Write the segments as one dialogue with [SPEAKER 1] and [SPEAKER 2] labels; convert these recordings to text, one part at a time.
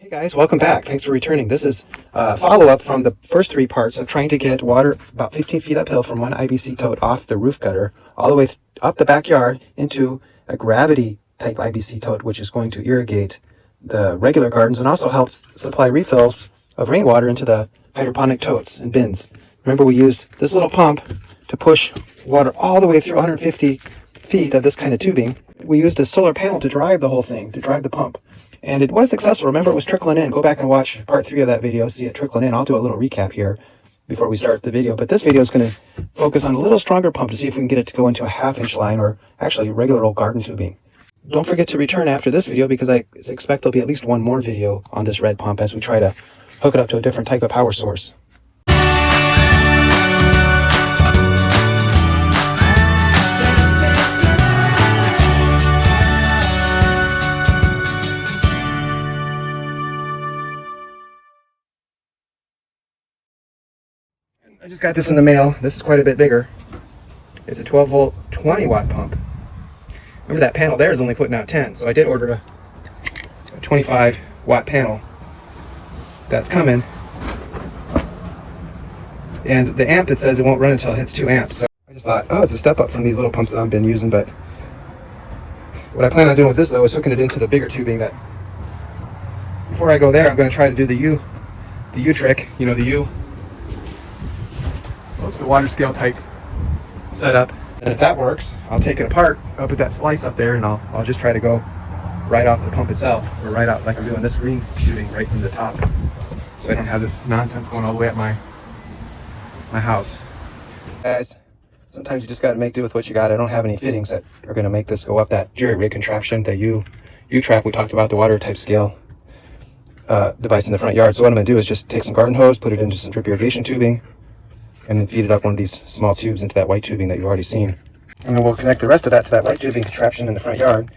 [SPEAKER 1] Hey guys, welcome back. Thanks for returning. This is a follow-up from the first three parts of trying to get water about 15 feet uphill from one IBC tote off the roof gutter all the way up the backyard into a gravity type IBC tote, which is going to irrigate the regular gardens and also helps supply refills of rainwater into the hydroponic totes and bins. Remember, we used this little pump to push water all the way through 150 feet of this kind of tubing. We used a solar panel to drive the whole thing, to drive the pump. And it was successful. Remember, it was trickling in. Go back and watch part 3 of that video, see it trickling in. I'll do a little recap here before we start the video. But this video is going to focus on a little stronger pump to see if we can get it to go into a 1/2-inch line or actually regular old garden tubing. Don't forget to return after this video because I expect there'll be at least one more video on this red pump as we try to hook it up to a different type of power source. I just got this in the mail. This is quite a bit bigger. It's a 12 volt, 20 watt pump. Remember that panel there is only putting out 10, so I did order a 25 watt panel. That's coming. And the amp, it says it won't run until it hits 2 amps. So I just thought, oh, it's a step up from these little pumps that I've been using, but what I plan on doing with this though is hooking it into the bigger tubing. That before I go there, I'm going to try to do the U trick, you know, the U. It's the water scale type setup, and if that works, I'll take it apart up at that splice up there, and I'll just try to go right off the pump itself, or right out like I'm doing this green tubing right from the top, so I don't have this nonsense going all the way up my house. Guys, sometimes you just got to make do with what you got. I don't have any fittings that are going to make this go up that jury rig contraption, the U-trap we talked about, the water type scale device in the front yard. So what I'm going to do is just take some garden hose, put it into some drip irrigation tubing, and then feed it up one of these small tubes into that white tubing that you've already seen. And then we'll connect the rest of that to that white tubing contraption in the front yard.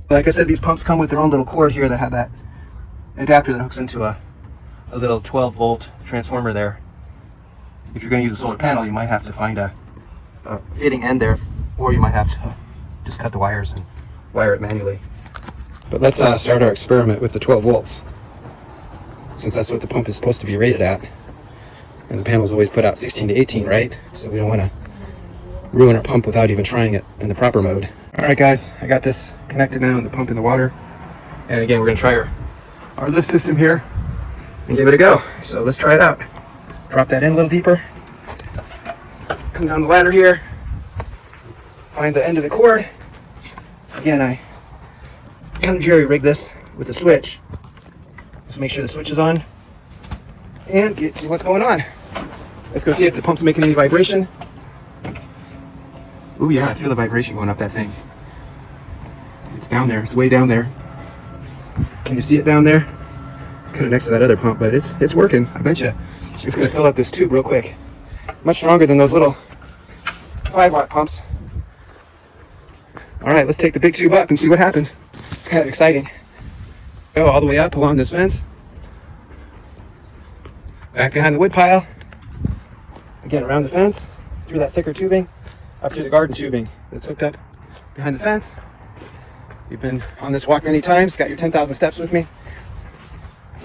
[SPEAKER 1] Like I said, these pumps come with their own little cord here that have that adapter that hooks into a little 12 volt transformer there. If you're going to use a solar panel, you might have to find a fitting end there, or you might have to just cut the wires and wire it manually. But let's start our experiment with the 12 volts, since that's what the pump is supposed to be rated at. And the panels always put out 16 to 18, right? So we don't want to ruin our pump without even trying it in the proper mode. Alright guys, I got this connected now and the pump in the water. And again, we're going to try our lift system here and give it a go. So let's try it out. Drop that in a little deeper. Come down the ladder here. Find the end of the cord. Again, I kind of jerry rig this with a switch. Just make sure the switch is on and see what's going on. Let's go see if the pump's making any vibration. Oh yeah, I feel the vibration going up that thing. It's down there, it's way down there. Can you see it down there? It's kind of next to that other pump, but it's working. I bet you it's gonna fill up this tube real quick. Much stronger than those little 5 watt pumps. All right, let's take the big tube up and see what happens. It's kind of exciting. Go all the way up along this fence. Back behind the wood pile. Again, around the fence, through that thicker tubing, up through the garden tubing that's hooked up behind the fence. You've been on this walk many times, got your 10,000 steps with me.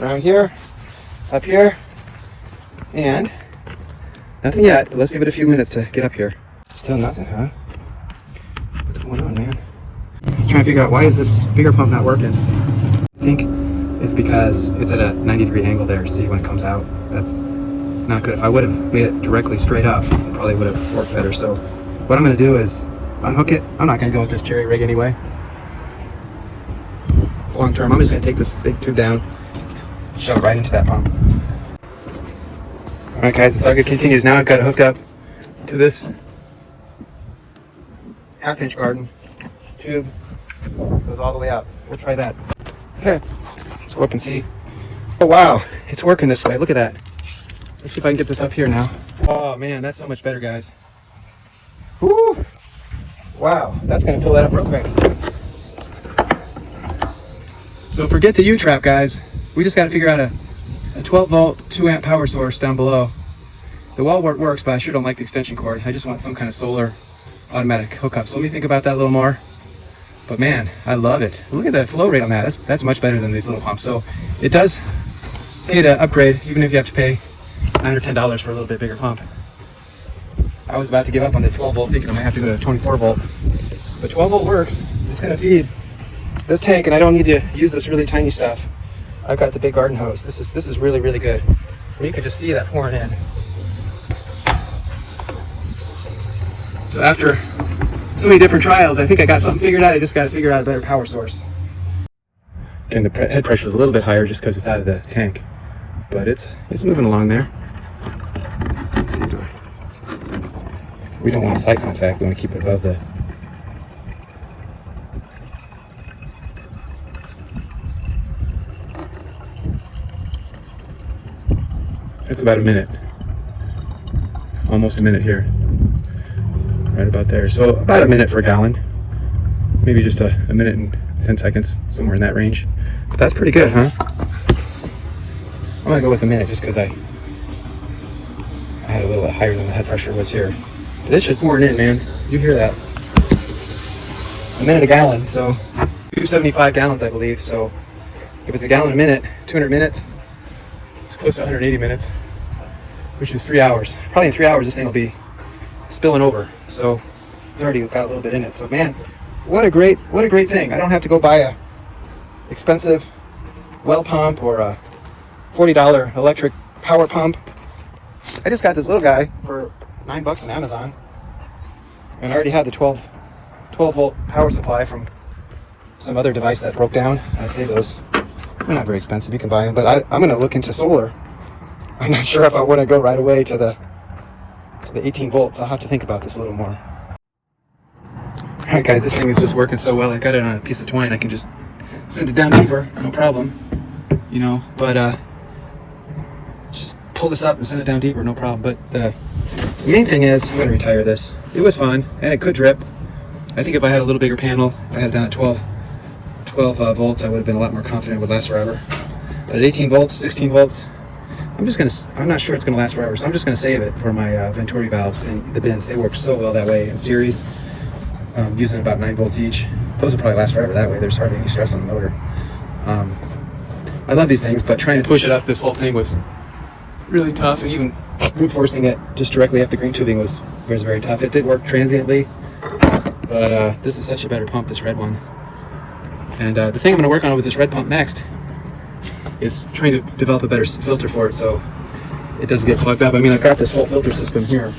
[SPEAKER 1] Around here, up here, and nothing yet, but let's give it a few minutes to get up here. Still nothing, huh? What's going on, man? I'm trying to figure out why is this bigger pump not working. I think it's because it's at a 90-degree angle there. See, when it comes out, that's not good. If I would have made it directly straight up, it probably would have worked better. So what I'm going to do is unhook it. I'm not going to go with this jerry rig anyway. Long term, I'm just going to take this big tube down, shove it right into that pump. Alright guys, the saga continues. Now I've got it hooked up to this 1/2-inch garden tube. Goes all the way out. We'll try that. Okay, let's go up and see. Oh wow, it's working this way. Look at that. Let's see if I can get this up here now. Oh man, that's so much better, guys. Woo! Wow, that's going to fill that up real quick. So forget the U-trap, guys. We just got to figure out a 12 volt, 2 amp power source down below. The wall wart works, but I sure don't like the extension cord. I just want some kind of solar automatic hookup. So let me think about that a little more. But man, I love it. Look at that flow rate on that. That's much better than these little pumps. So it does pay to upgrade, even if you have to pay $9 or $10 for a little bit bigger pump. I was about to give up on this 12 volt thinking I might have to go to 24 volt. But 12 volt works. It's going to feed this tank, and I don't need to use this really tiny stuff. I've got the big garden hose. This is really, really good. And you can just see that pouring in. So after so many different trials, I think I got something figured out. I just got to figure out a better power source. And the head pressure is a little bit higher just because it's out of the tank. But it's moving along there. Let's see. We don't want a cyclone effect. We want to keep it above the... It's about a minute. Almost a minute here. Right about there. So about a minute for a gallon. Maybe just a minute and 10 seconds, somewhere in that range. But that's pretty good, huh? I'm gonna go with a minute just because I had a little bit higher than the head pressure was here. But it's just pouring in, man. You hear that? A minute a gallon, so 275 gallons, I believe. So if it's a gallon a minute, 200 minutes, it's close to 180 minutes, which is 3 hours. Probably in 3 hours, this thing will be spilling over. So it's already got a little bit in it. So man, what a great thing. I don't have to go buy a expensive well pump or a $40 electric power pump. I just got this little guy for $9 on Amazon, and I already had the 12 volt power supply from some other device that broke down. I say those, they're not very expensive, you can buy them, but I'm going to look into solar. I'm not sure if I want to go right away to the 18 volts. I'll have to think about this a little more. Alright guys, this thing is just working so well. I got it on a piece of twine. I can just send it down deeper, no problem, you know, but just pull this up and send it down deeper, no problem. But the main thing is, I'm going to retire this. It was fun, and it could drip. I think if I had a little bigger panel, if I had it down at 12 volts, I would have been a lot more confident it would last forever. But at 18 volts, 16 volts, I'm not sure it's going to last forever, so I'm just going to save it for my Venturi valves and the bins. They work so well that way in series, using about 9 volts each. Those will probably last forever that way. There's hardly any stress on the motor. I love these things, but trying to push it up this whole thing was really tough, and even brute forcing it just directly up the green tubing was very tough. It did work transiently, but this is such a better pump, this red one. And the thing I'm going to work on with this red pump next is trying to develop a better filter for it so it doesn't get plugged up. I mean, I've got this whole filter system here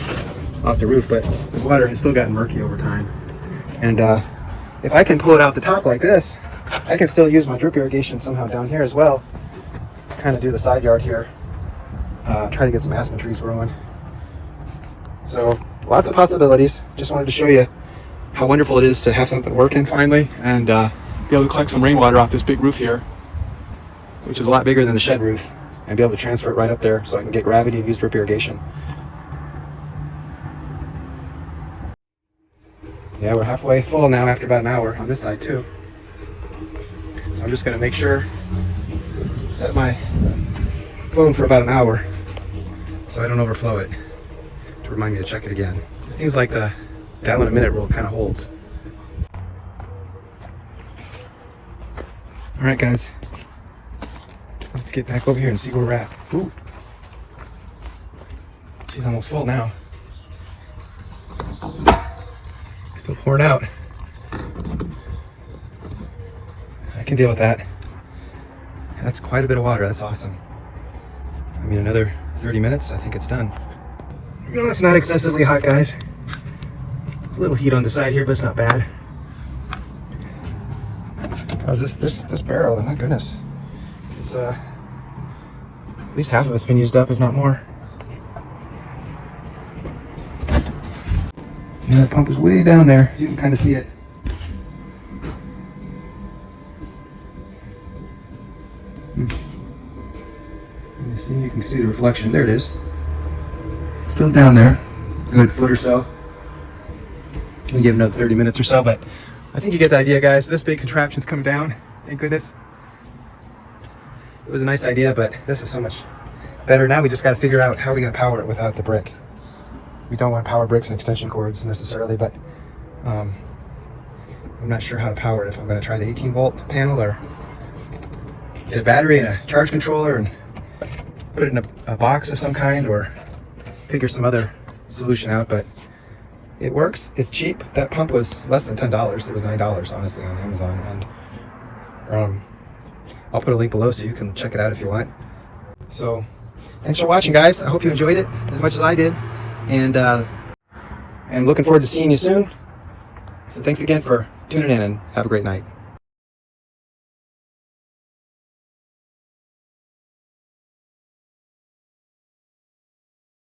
[SPEAKER 1] off the roof, but the water has still gotten murky over time. And if I can pull it out the top like this, I can still use my drip irrigation somehow down here as well. Kind of do the side yard here. Try to get some aspen trees growing. So lots of possibilities. Just wanted to show you how wonderful it is to have something working finally, and be able to collect some rainwater off this big roof here, which is a lot bigger than the shed roof, and be able to transfer it right up there so I can get gravity and use drip irrigation. Yeah, we're halfway full now after about an hour on this side too. So I'm just going to make sure, set my phone for about an hour so I don't overflow it, to remind me to check it again. It seems like the gallon a minute rule kind of holds. Alright guys, let's get back over here and see where we're at. Ooh. She's almost full now. Still pouring out. I can deal with that. That's quite a bit of water. That's awesome. I mean, another 30 minutes, I think it's done. You know, it's not excessively hot, guys. It's a little heat on the side here, but it's not bad. How's this barrel? My goodness. It's at least half of it's been used up, if not more. Yeah, the pump is way down there. You can kind of see it. You can see the reflection. There it is. It's still down there. Good foot or so. I'll give it another 30 minutes or so, but I think you get the idea, guys. This big contraption's coming down. Thank goodness. It was a nice idea, but this is so much better. Now we just got to figure out how we're going to power it without the brick. We don't want power bricks and extension cords necessarily, but I'm not sure how to power it, if I'm going to try the 18-volt panel or get a battery and a charge controller and put it in a box of some kind, or figure some other solution out. But it works. It's cheap. That pump was less than $10. It was $9, honestly, on Amazon. And I'll put a link below so you can check it out if you want. So thanks for watching, guys. I hope you enjoyed it as much as I did. And I'm looking forward to seeing you soon. So thanks again for tuning in, and have a great night.